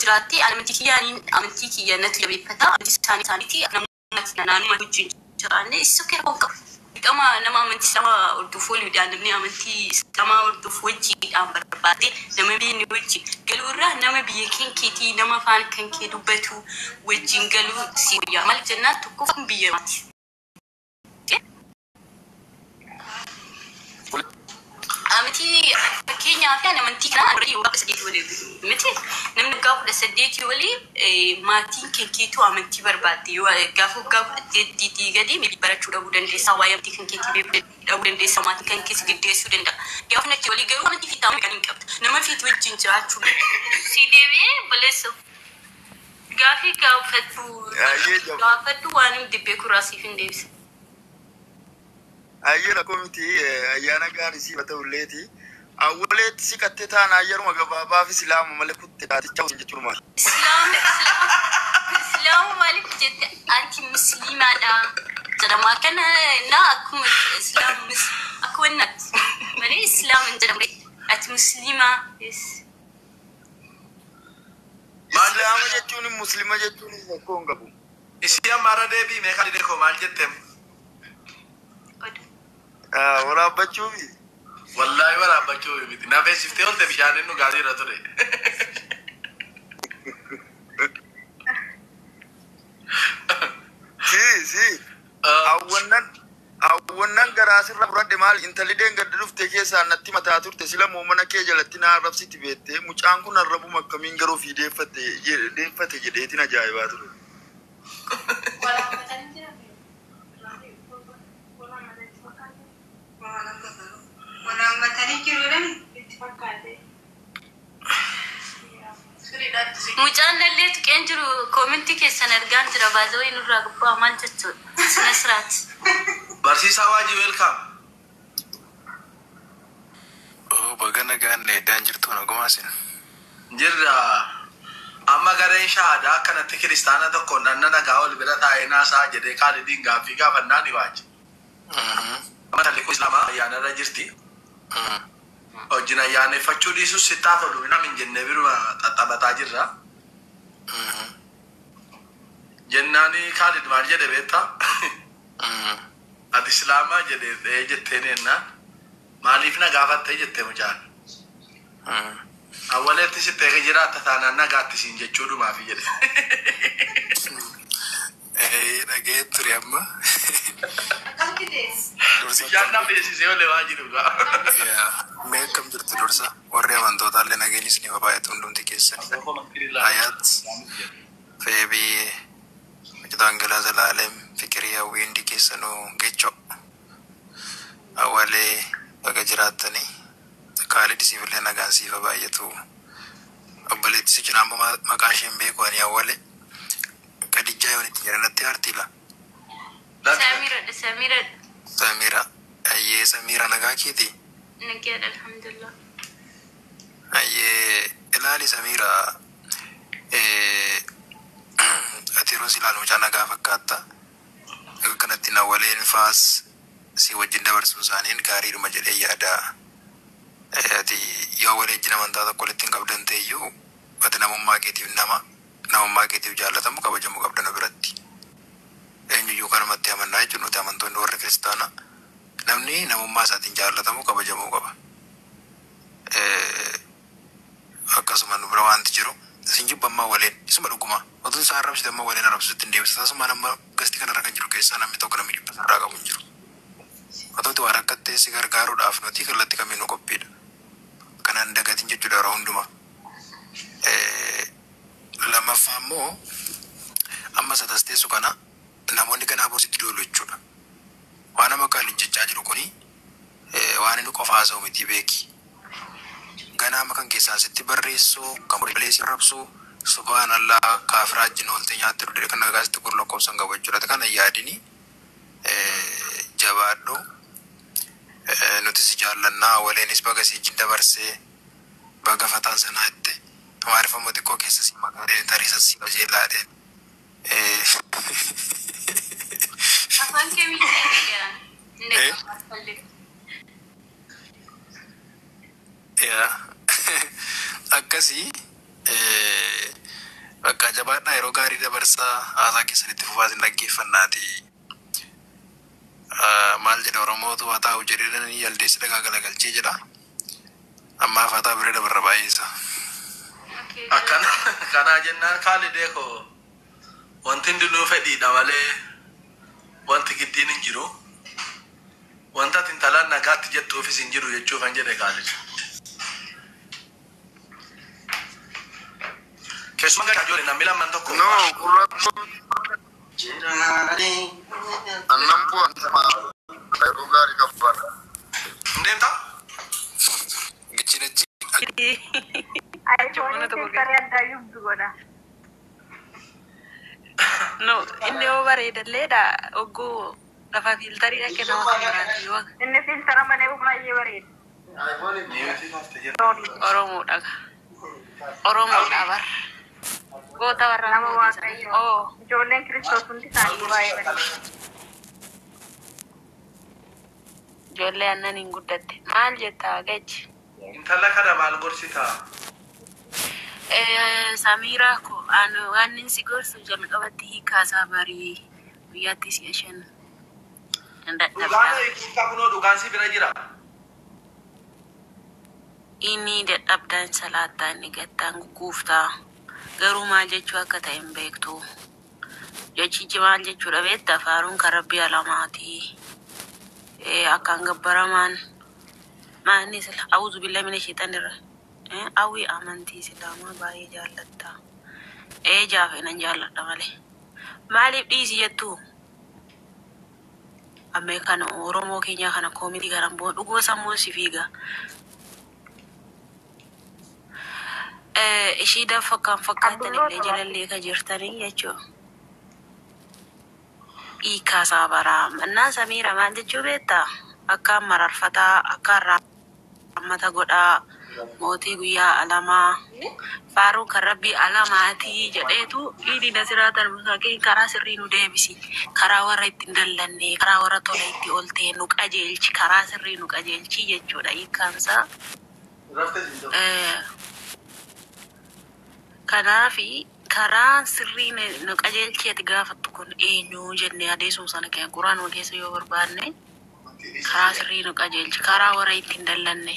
jiraatti amantii kiyyaanatti labeeffata amantii isaaniitii namoonni naannoo wajjin jiraanne isokee qabu. Kama nama amantii sama orduuf wal namni amantii islaamaa orduuf wajjiidhaan barbaade nama biyyi wajji galuurraa nama biyya keetii nama afaan kan kee dubbatu wajjin galuu si guyyaa maal jennaan tokkoof biyya maati. Amantii fakkeenyaaf amantii kana already yoo saddeet walii miti namni gaafa saddeetii walii maatiin keekiitu amantii barbaadde yoo gaafa deetii gadi miidhi barachuu dhabuu dandeessa waa'ee amantii kan keetii dhabuu dandeessa maatii kan keessa giddeessuu danda'a. Gaafa natti walii garuu amantii fitaa kan hin qabdu nama fiitu wajjin jiraachuu si deebi'ee baleessu gaafii gaafadhu waan hin dibbee kuraasiif hin deebisa. Ayyera komiti ayana gari si bata uleti awulet si kateta na ayer magababa fi islam malikutte ati chaw jeturma islam malik jette anti muslima da jadama kana na akum islam akwannat mari islam jadama ati muslima yes islam jetuni muslima jetuni ko ngabu islam mara debi me khali de ko mal jettem wala bachubi wallahi wala bachubi biti na fe sifte on te bishane no gadi ratore si awwannan garasir rabradde mal intelligent gadufte kesa natti mata turte sila momana ke jalatti na rabsiti bette mucaan kun arrabu makkamin garo fi defate jedetina jaayibatu wala mucaan dalleetu qeen jiru koomintii keessan argaan jira baazawee nurraa gubbaa maal jechuudha sina siraati. Barsiisaa waajii welcome. Bagana gaanne daan jirtu nagumaa sin. Jirra amma gareen shahadaa akkanatti kiristaana tokko nanna nagaa ol bira taa'ee naasaa jedhee kaalidiin gaaffii gaafannaa ni waaji. Amma tallikuu islaamaa ayyaanarra jirti. Hojii ayyaaneffachuu dhiisus sittaa tolu namin jennee biruma xaxabataa jirra. Jennaani kaalid maal jedhe beektaa? Ati islaamaa jedhee jetteen ennaan maaliif na gaafattee jettee mucaan? Awwaleetti sittee jiraata taanaan nagaatti siin jechuudhumaafi jedhe. Nagee ture amma. Bishaan namni eessisee olee waa jiruudha. Mee akkam jirtu dursa warri amantootallee nageenyis ni baay'atu hundumti keessanii. Hayaat feebii Hojjetaan Zalaalem fikirii hawwii hundi keessanuu geechoo awwalee baga jiraattanii kaalid siifillee nagaan siifa baay'atu obboleetti si jiraan maqaa isheen beeku ani awwalee kadijjaa yoon itti jedhanatti artila. Samira ayyee Samira nagaa keeti. Nagaa alhamdulillah. Ayyee ilaali Samira ati yeroo si ilaalu mucaa nagaa fakkaata. Kanatti na waleen faas si wajjin dabarsuun isaaniin gaariidhuma jedhee yaada. Ati yoo waliin amantaa tokko walitti hin qabdan ta'eyyuu ati namummaa keetiif jaallatamu kabajamu qabdan biratti. Eenyuyyuu kanumatti amannaa jechuun nuti amantoonni warri kiristaanaa namni namummaa isaatiin jaallatamu kabajamuu qaba. Akkasuma nu bira wanti jiru isin jibbammaa waliin isuma dhuguma otoo isaan arrabsitammaa waliin arrabsuutti hin deebisa tasuma nama gasti kanarra kan jiru keessaa namni tokko namni jibba irraa qabu hin jiru. Otoo waan rakkattee si gargaaruudhaaf nuti kallattii kamiinuu qophiidha. Kanaan dagatiin jechuudha yeroo hundumaa. Lammaffaa immoo amma satasteessu kana namoonni ganaa boositti doolu jechuudha. Waan nama kan jechaa jiru kuni waan inni qofa haasa'u miti beeki. Ganaa makan keessaa sitti barreessuu kan bariileessi rabsuu subhaanallaa kaafiraa jin oolte nyaatte dhudhe kan nagaasitti kun lakkoofsan qabu jechuudha. Kana yaadini jabaadhu nuti si jaallannaa waleenis baga si jin dabarsee baga fataan sanaa itti maarifamu xiqqoo keessa si maqaadheen tariisa si qajeelaadheen. Afaan kee akkasii dabarsaa haasaa keessanitti fufaa sin dhaggeeffannaati. Maal jedha Oromootu haa taa'u jedhanii yaldeessi dhagaa galagalchee jedha. Ammaaf haa taa'u bira dabarra baay'eessa. Kana jennaan Kaalidee koo wanti hundinuu fedhiidha malee wanti giddiin hin jiru. Wanta tintalaan nagaatti jettuufis hin jiru jechuuf an jedhe Kaalidee. Keessumaa gara ijoollee namni lamaan tokko. No, kurrattu. Annan bu'an yeroo gaarii qabbaadha. Deemtaa? Gichinachi. No, inni yoo bareedalleedha ogguu lafa fiiltarii dhaqee nama kan biraati yoo inni fiiltara malee baay'ee bareeda. Oromoodha. Oromoodha bar. Goota warra Nama waaqayyo. Ijoolleen Kiristoos hundi isaanii baay'ee bareeda. Ijoollee aannan hin guddatte. Maal jettaa geechi? Intala kana maal gorsitaa? Samiraa ko waan inni si gorsu jalqabatti hiikaasaa barii guyyaatti si'a 5. Dhugaan hiikaa kunoo dhugaan si bira jira. Inni dadhabdaan salaattaa inni gattaan guguuftaa. Garuu maal jechuu akka ta'e hin beektu. Jechichi maal jechuudha beektaa faaruun kan rabbii alamaati. Akkaan gabbaramaan maanni sila awuzu billaa mina sheexanirra. Awwi amantii islaamaa baay'ee jaallatta. Jaafe nan jaalladha malee. Maaliif dhiisi jettu? Ammee kana Oromoo keenya kana koomitii garan boo dhuguma sammuu si fiiga. Ishii fakkaan fakkaatan illee jalallee ka jirtanii jechuudha. Hiikaasaa baraa. Mannaa Samiira maal jechuu beektaa? Akkaan mararfataa, akkaan raammata godhaa, mootii guyyaa alamaa, faaruun kan rabbii alamaatii jedheetu dhiidhi nasiraatan musaaqiin karaa sirrii nu deebisi. Karaa warra ittiin dallanne, karaa warra tola itti oltee nu qajeelchi, karaa sirrii nu qajeelchi jechuudha hiikkaansaa. Kanaafi karaa sirrii nu qajeelcheeti gaafattu kun eenyu jennee adeemsuma sana keenya quraanuma keessa yoo barbaanne karaa sirrii nu qajeelchi karaa warra ittiin dallanne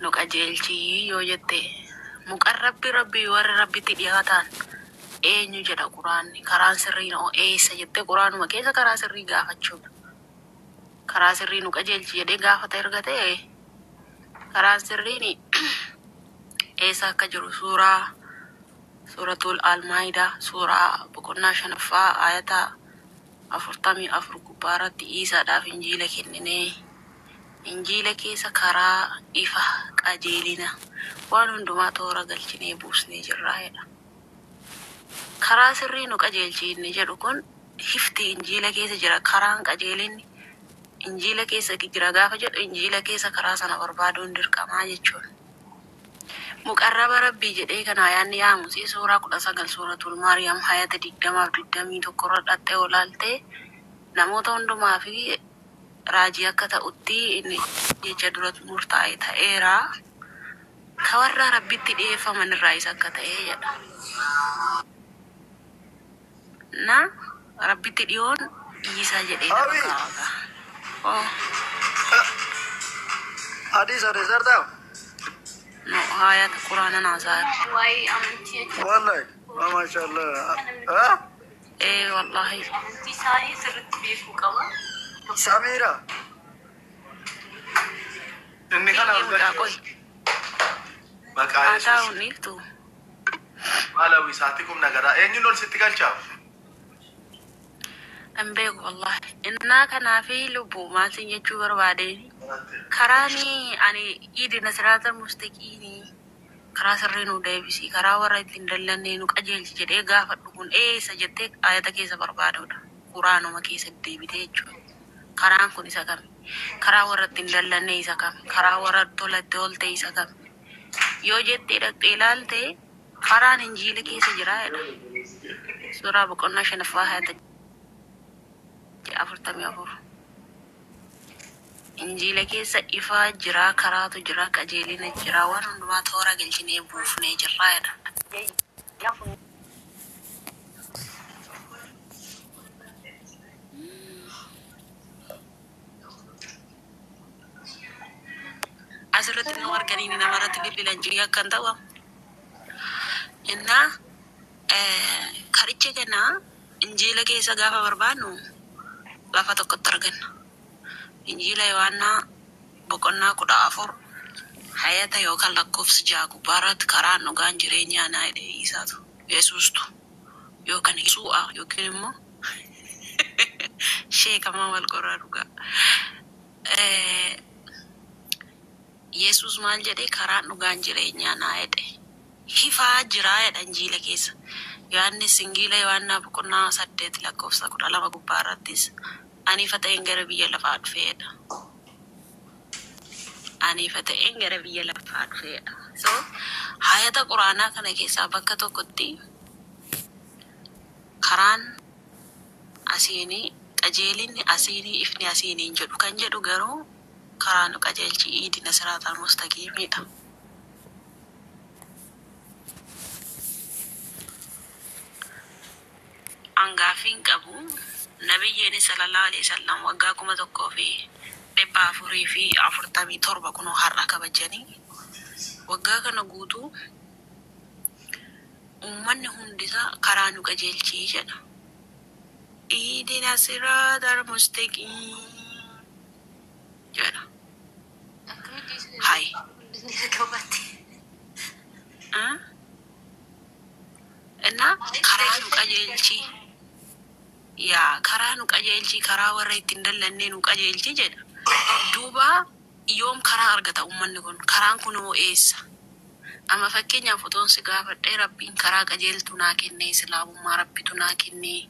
nu qajeelchi yoo jette muqan rabbi warra rabbitti dhiyaatan eenyu jedha quraanni karaan sirrii nu eessa jette quraanuma keessa karaa sirrii gaafachuudha. Karaa sirrii nu qajeelchi jedhee gaafata erga ta'e karaan sirriin eessa akka jiru suuratul Al-Maa'idaa suuraa boqonnaa 5ffaa ayata 44 gubbaarratti Iisaadhaaf injiila kennine. Injiila keessa karaa ifa qajeelina waan hundumaa toora galchinee buusnee jirra jedha. Karaa sirrii nu qajeelchi inni jedhu kun hifti injiila keessa jira. Karaan qajeelinni injiila keessa jira gaafa jedhu injiila keessa karaa sana barbaaduun dirqamaa jechuudha. Muqarraba rabbii jedhee kana yaanni yaamusi suuraa 19 suuratul Maariyaam ayata 20-21 irra dhattee olaaltee namoota hundumaa fi raajii akka ta'utti inni jecha duratti murtaa'e ta'eera. Ka warra rabbitti dhiyeeffaman irraa isa akka ta'e jedha. Na rabbitti dhiyoon Iisaa jedhee dhaqqaaba. Hadis ada serta. No ayat Qur'aana nazar. Waa'ee amantii Wallahi, mashallah. Wallahi. amantii isaanii sirriitti beekuu qaba. Samira. Inni kana Qoy. maqaa Aadaa Yesuus hunniiftu. maala wisaati kumna garaa eenyuun ol sitti galchaa? An beeku wallahi. Innaa kanaafi lubbuu maatiin jechuu barbaadeen. Karaani ani iidi nasiraata mustaqiini karaa sirrii nu deebisi karaa warra ittiin dallannee nu qajeelchi jedhee gaafadhu kun eessa jettee ayata keessa barbaadudha. Quraanuma keessa deebitee jechuudha. Karaan kun isa kami? Karaa warra ittiin dallannee isa kami? Karaa warra tolatti olte isa kami? Yoo jettee dhaqxee ilaalte karaan injiila keessa jira jedha. Suuraa boqonnaa 5ffaa ayata 44. Injiila keessa ifaa jira, karaatu jira, qajeelina jira, waan hundumaa toora galchinee buufnee jirra jedha. asirratti nama arganiin namarratti bilbilan jirii akkan ta'u. Innaa karicha kanaa injiila keessa gaafa barbaannu lafa tokkotti arganna. Injiila Yohaannaa boqonnaa 14 hayata yookaan lakkoofsa 6 gubbaarratti karaan dhugaan jireenyaa naa jedhee isaatu Yesuustu yookaan Yesuu'a yookiin immoo sheekamaa wal qorraa dhugaa. Yesuus maal jedhee karaan dhugaan jireenyaa naa jedhe hifaa jiraa jedha injiila keessa. Yohaannis injiila Yohaannaa boqonnaa 8 lakkoofsa 12 gubbaarrattis ani ifa ta'een gara biyya lafaa dhufeedha. Ani ifa ta'een gara biyya lafaa dhufeedha. So hayata quraanaa kana keessaa bakka tokkotti karaan asiinii qajeelinni asiinii ifni asiiniin jedhu kan jedhu garuu karaan qajeelchi iidina siraataan mustaqiimiidha. Angaafiin qabu nabiyyiin sallallahu alaihi wasallam waggaa 1447 kunoo har'a kabajanii waggaa kana guutuu ummanni hundisaa karaa nu qajeelchii jedha. Iidina siraatal mustaqiim jedha. Hai. Innaa karaa nu qajeelchii. Yaa karaa nu qajeelchii karaa warra ittiin dallannee nu qajeelchii jedha. Duuba yoom karaa argata ummanni kun? Karaan kun hoo eessa? Amma fakkeenyaaf otoon si gaafadhee rabbiin karaa qajeeltuu naa kennee islaamummaa rabbitu naa kennee.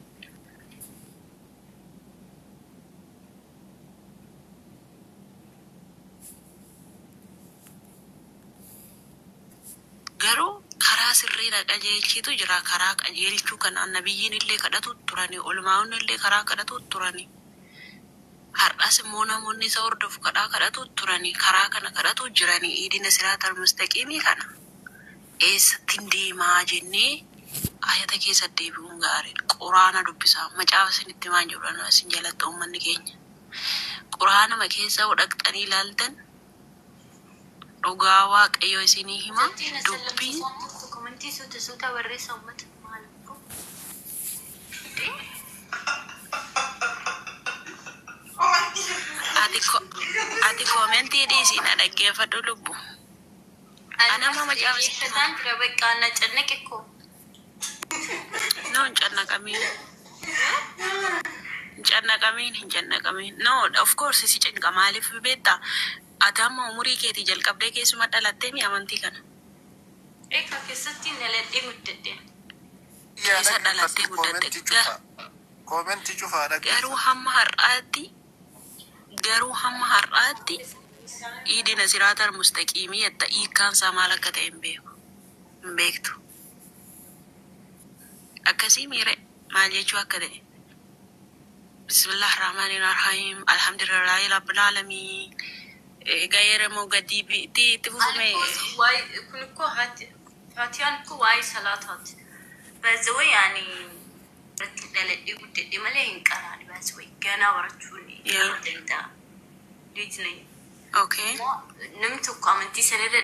Garuu karaa sirriidha qajeelchiitu jira. Karaa qajeelchuu kanaan nabiyyiin illee kadhatu turani, ulmaa'onni illee karaa kadhatu turani. Har'as immoo namoonni isa hordofu kadhatu turani. Karaa kana kadhatu jirani. Iidina siraatal mustaqiimii kana eessattiin deemaa jennee ayata keessa deebi'uun gaariidha. Quraana dubbisaa macaafa isinitti maan jedhan isin jalatti uummanni keenya. Quraanama keessa dhaqxanii ilaaltan dhugaa waaqayyo isinii hima dubbii ati komentii dhiisii na dhaggeeffadhu lubbu. Anama macaafa no hin cannaqamiin. No, of course si cinqa maaliif beektaa? Atama umurii keetii jalqabdee keessuma dhalattee mi amantii kana? Eeka keessatti naladhee guddadhe. Keessa dhalattee guddatte. Komentii cufaadha. Garuu hamma har'aatti iidina siraatal mustaqiimii yetta hiikkaan isaa maal akka ta'e hin beektu. Akkasii miire maal jechuu akka ta'e? Bismillahir rahmaanir rahiim. Alhamdulillahi rabbil aalamiin. Gayeera moo gadii itti fufame. Kun ko Fatiyaan ko waa'ee salaataati. Baazawee yaani dhaladhee guddadhe malee hin qaraani baazawee ganaa barachuun danda'a. Deetnee. Okay. Namni tokko amantii sanarra